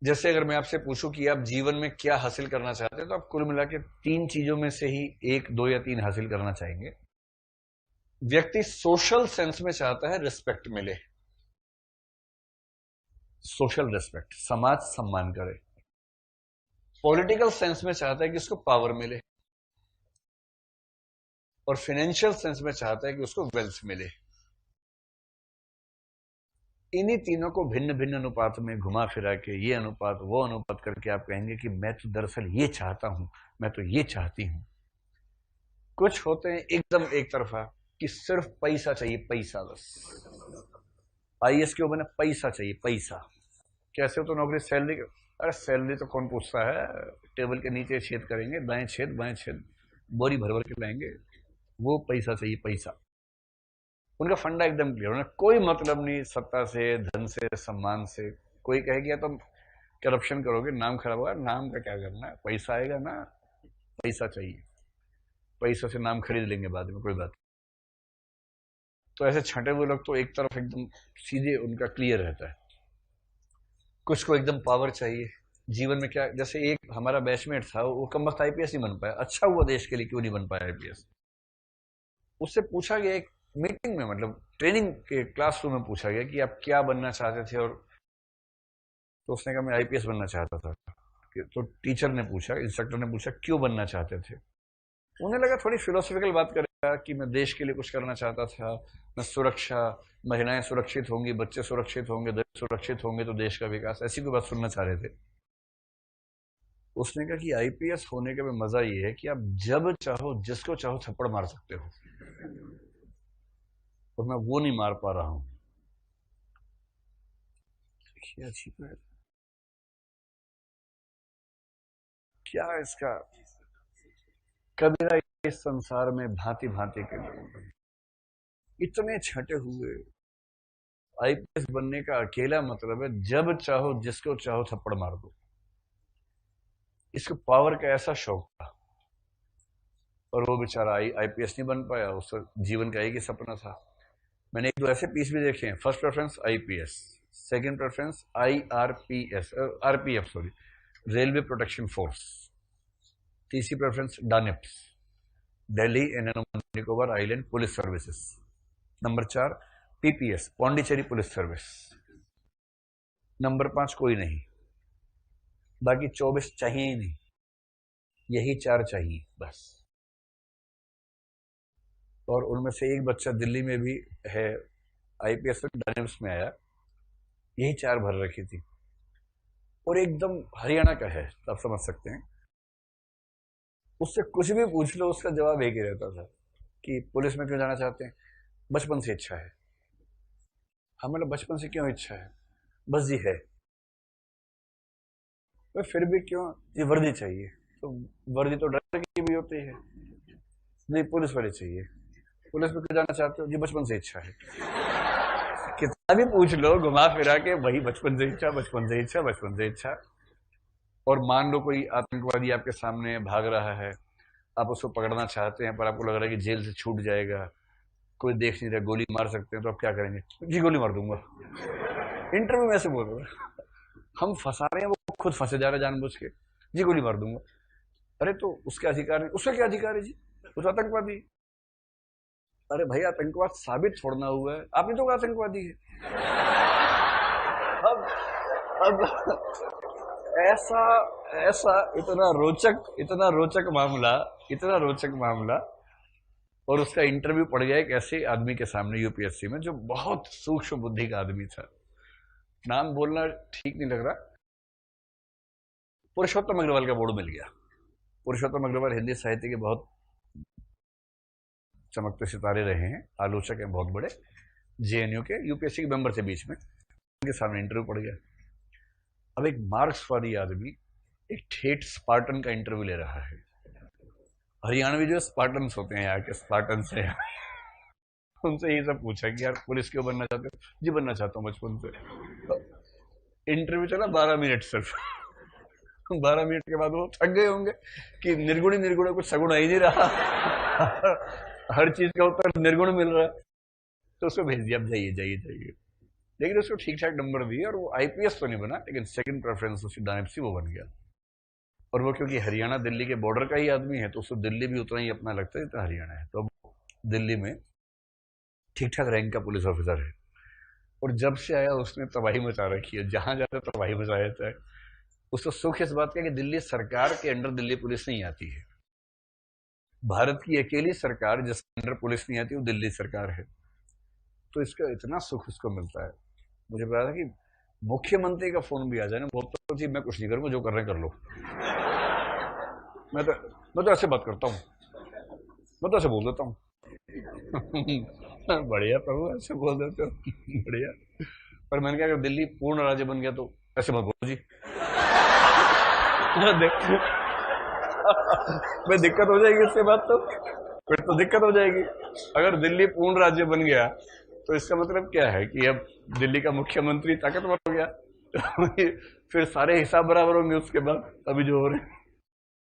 जैसे अगर मैं आपसे पूछूं कि आप जीवन में क्या हासिल करना चाहते हैं, तो आप कुल मिला के तीन चीजों में से ही एक, दो या तीन हासिल करना चाहेंगे। व्यक्ति सोशल सेंस में चाहता है रिस्पेक्ट मिले, सोशल रिस्पेक्ट, समाज सम्मान करे। पॉलिटिकल सेंस में चाहता है कि उसको पावर मिले, और फाइनेंशियल सेंस में चाहता है कि उसको वेल्थ मिले। इन्हीं तीनों को भिन्न भिन्न अनुपात में घुमा फिरा के, ये अनुपात वो अनुपात करके आप कहेंगे कि मैं तो दरअसल ये चाहता हूं, मैं तो ये चाहती हूं। कुछ होते हैं एकदम एक तरफा कि सिर्फ पैसा चाहिए, पैसा बस। आईएएस क्यों बने? पैसा चाहिए, पैसा। कैसे हो तो नौकरी, सैलरी? अरे सैलरी तो कौन पूछता है, टेबल के नीचे छेद करेंगे, दाएं छेद बाएं छेद, बोरी भर भर के लाएंगे। वो पैसा चाहिए, पैसा। उनका फंडा एकदम क्लियर, उन्हें कोई मतलब नहीं सत्ता से, धन से, सम्मान से। कोई कहे कि तुम करप्शन करोगे, नाम खराब होगा। नाम का क्या करना है, पैसा आएगा ना, पैसा चाहिए। पैसा से नाम खरीद लेंगे बाद में, कोई बात। तो ऐसे छंटे हुए लोग तो एक तरफ एकदम सीधे उनका क्लियर रहता है। कुछ को एकदम पावर चाहिए। जीवन में क्या, जैसे एक हमारा बैचमेट था, वो कम वक्त आईपीएस नहीं बन पाया। अच्छा हुआ देश के लिए, क्यों नहीं बन पाया आईपीएस। उससे पूछा गया एक मीटिंग में, मतलब ट्रेनिंग के क्लासरूम में पूछा गया कि आप क्या बनना चाहते थे, और तो उसने कहा मैं आईपीएस बनना चाहता था। तो टीचर ने पूछा, इंस्ट्रक्टर ने पूछा क्यों बनना चाहते थे। उन्हें लगा थोड़ी फिलोसफिकल बात करेगा कि मैं देश के लिए कुछ करना चाहता था, मैं सुरक्षा, महिलाएं सुरक्षित होंगी, बच्चे सुरक्षित होंगे, देश सुरक्षित होंगे तो देश का विकास, ऐसी कोई बात सुनना चाह रहे थे। उसने कहा कि आईपीएस होने का मजा ये है कि आप जब चाहो जिसको चाहो थप्पड़ मार सकते हो, और मैं वो नहीं मार पा रहा हूं। देखिए अजीब है, क्या इसका। कबीरा इस संसार में भांति भांति के लोग, इतने छटे हुए। आईपीएस बनने का अकेला मतलब है जब चाहो जिसको चाहो थप्पड़ मार दो। इसको पावर का ऐसा शौक था, और वो बेचारा आईपीएस नहीं बन पाया। उसका जीवन का एक ही सपना था। मैंने एक दो ऐसे पीस भी देखे हैं। First preference IPS, second preference IRPS, RPF sorry, railway protection force. तीसरी preference DANIPS, Delhi and Andaman Nicobar island police services. Number 4 PPS, Pondicherry police service. Number 5 कोई नहीं, बाकी 24 चाहिए ही नहीं, यही 4 चाहिए बस। और उनमें से एक बच्चा दिल्ली में भी है, आईपीएस में डानिप्स में आया, यही 4 भर रखी थी। और एकदम हरियाणा का है, आप समझ सकते हैं। उससे कुछ भी पूछ लो, उसका जवाब एक ही रहता था कि पुलिस में क्यों जाना चाहते हैं? बचपन से इच्छा है। हमें बचपन से क्यों इच्छा है? बस जी है। तो फिर भी क्यों? ये वर्दी चाहिए। तो वर्दी तो ड्राइवर की भी होती है, नहीं पुलिस वाली चाहिए। पुलिस में क्यों जाना चाहते हो? जी बचपन से इच्छा है। कितना भी पूछ लो घुमा फिरा के, वही बचपन से इच्छा, बचपन से इच्छा, बचपन से इच्छा। और मान लो कोई आतंकवादी आपके सामने भाग रहा है, आप उसको पकड़ना चाहते हैं, पर आपको लग रहा है कि जेल से छूट जाएगा, कोई देख नहीं रहा, गोली मार सकते हैं, तो आप क्या करेंगे? जी गोली मार दूंगा। इंटरव्यू में ऐसे बोल रहे हैं, हम फंसा रहे हैं, वो खुद फंसे जा रहे हैं जानबूझ के। जी गोली मार दूंगा। अरे तो उसके अधिकार नहीं, उसका क्या अधिकार है जी, वो तो आतंकवादी। अरे भाई आतंकवाद साबित छोड़ना हुआ है, आपने तो आतंकवादी है। अब अब ऐसा ऐसा इतना रोचक मामला, इतना रोचक मामला। और उसका इंटरव्यू पड़ गया एक ऐसे आदमी के सामने यूपीएससी में, जो बहुत सूक्ष्म बुद्धि का आदमी था। नाम बोलना ठीक नहीं लग रहा। पुरुषोत्तम अग्रवाल का बोर्ड मिल गया। पुरुषोत्तम अग्रवाल हिंदी साहित्य के बहुत चमकते सितारे रहे हैं, आलोचक हैं बहुत बड़े, जेएनयू के, यूपीएससी के मेंबर थे बीच में। उनके सामने इंटरव्यू पड़ गया। अब एक मार्क्सवादी आदमी एक ठेठ स्पार्टन का इंटरव्यू ले रहा है। हरियाणवी जो स्पार्टन्स होते हैं यहाँ के, स्पार्टन से उनसे ये सब पूछा कि यार पुलिस क्यों बनना चाहते हो? जी बनना चाहता हूँ बचपन से। तो इंटरव्यू चला 12 मिनट सिर्फ। 12 मिनट के बाद वो थक गए होंगे कि निर्गुणी निर्गुण कुछ सगुण आ ही नहीं रहा। हर चीज का उत्तर निर्गुण मिल रहा है। तो उसको भेज दिया, अब जाइए जाइए जाइए। लेकिन उसको ठीक ठाक नंबर दिए और वो आईपीएस तो नहीं बना, लेकिन सेकंड प्रेफरेंस उसकी डायनेप्सी वो बन गया। और वो क्योंकि हरियाणा दिल्ली के बॉर्डर का ही आदमी है तो उसको दिल्ली भी उतना ही अपना लगता है जितना हरियाणा है। तो अब दिल्ली में ठीक ठाक रैंक का पुलिस ऑफिसर है, और जब से आया उसने तबाही मचा रखी है, जहां जाता है तबाही मचा देता है। उसको सुख इस बात का कि दिल्ली सरकार के अंडर दिल्ली पुलिस नहीं आती है। भारत की अकेली सरकार जिसके अंडर पुलिस नहीं आती वो दिल्ली सरकार है। तो इसका इतना सुख उसको मिलता है। मुझे पता था कि मुख्यमंत्री का फोन भी आ जाए ना, बोलता तो जी मैं कुछ नहीं करूंगा, जो कर रहे कर लो। मैं तो ऐसे बात करता हूँ, मैं तो ऐसे बोल देता हूँ। बढ़िया प्रभु, ऐसे बोल देते हो। बढ़िया। पर मैंने कहा अगर दिल्ली पूर्ण राज्य बन गया तो ऐसे मत बोलो जी। मैं दिक्कत हो जाएगी इसके बाद, तो फिर तो दिक्कत हो जाएगी। अगर दिल्ली पूर्ण राज्य बन गया तो इसका मतलब क्या है कि अब दिल्ली का मुख्यमंत्री ताकतवर हो गया। फिर सारे हिसाब बराबर होंगे उसके बाद, अभी जो हो रहे हैं।